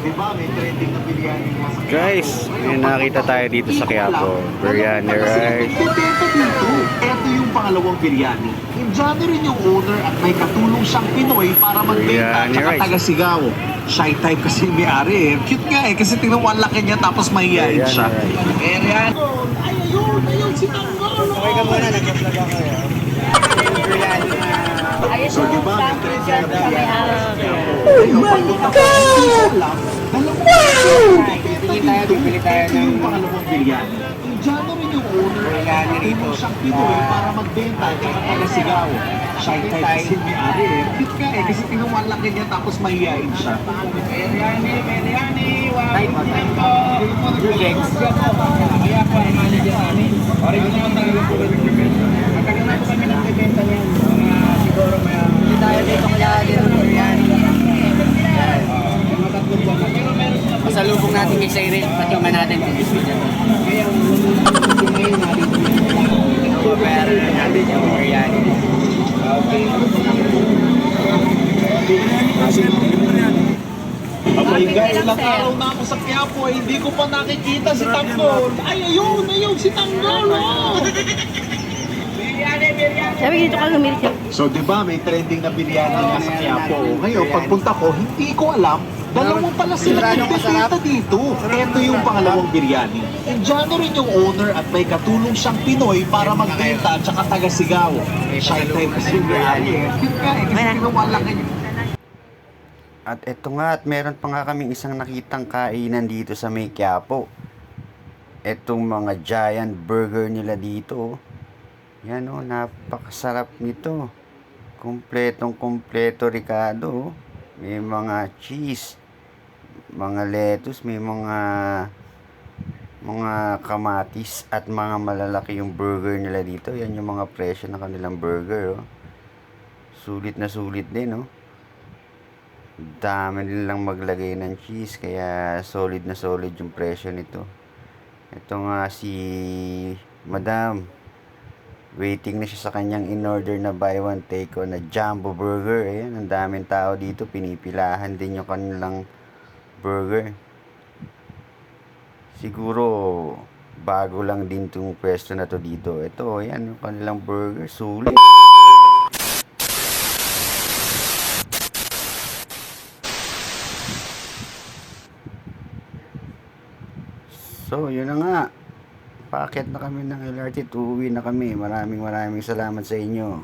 di ba may trending na biryani nga sa Guys, may nakita tayo dito sa Quiapo. Biryani rice. Ito yung pangalawang biryani. Indiano rin yung owner at may katulong siyang Pinoy para magbenta Biryani at rice. taga-Sigaw. Shy type kasi yung may-ari eh. Cute nga eh kasi tingnan mo ang laki niya tapos mahihain Biryani siya. rice. Ay, ayun, si Tanggol. Okay ka muna, nag-vlog ako eh. Biryani na. So, di ba, may trending na biryani. Oh my God! Bibili tayo Ito ng yung pangalawang biryani. Indiano rin yung owner. biryani rito. Siyang Pinoy para magbenta at taga-Sigaw. Shy type kasi yung may-ari eh. Cute nga eh kasi tingnan mo ang laki niya tapos mahihain siya. Biryani, Julex. Kaya po ang manager namin. Original na talaga po rin nagbibenta. Matagal na po kami nagbibenta niyan. Siguro may... Hindi tayo dito kaya dito ng biryani. Pasalubong natin kay Cyril, patingnan natin kung gusto niya. Kaya ngayon natin babayaran na natin yung biryani. Okay. Abay nga, ilang araw na ako sa Quiapo eh, hindi ko pa nakikita si Tanggol. Ay, ayun, si Tanggol, oh! Sabi dito ka lumilit yun. So, di ba, may trending na biryani nga sa Quiapo. Ngayon, pagpunta ko, hindi ko alam, dalawang pala sila nagbibenta dito. Ito yung pangalawang biryani. Indiano rin yung owner at may katulong siyang Pinoy para magbenta at saka taga-Sigaw. Shy type kasi yung biryani eh. Cute nga eh, kasi tinawalan ka niya. At eto nga, at meron pa nga kaming isang nakitang kainan dito sa may Quiapo. Etong mga giant burger nila dito. Yan o, napakasarap nito. Kumpletong kumpleto Ricardo. May mga cheese, mga lettuce, may mga kamatis at mga malalaki yung burger nila dito. Yan yung mga presyo ng kanilang burger. Oh. Sulit na sulit din. Oh. Dami nilang maglagay ng cheese kaya solid na solid yung presyo nito. Ito nga si Madam, waiting na siya sa kanyang in-order na buy one take one na jumbo burger. Ayan, ang daming tao dito, pinipilahan din yung kanilang burger. Siguro bago lang din tong pwesto na to dito. Ito, ayan yung kanilang burger, sulit. So, yun na nga. Paakyat na kami ng LRT. Uuwi na kami. Maraming salamat sa inyo.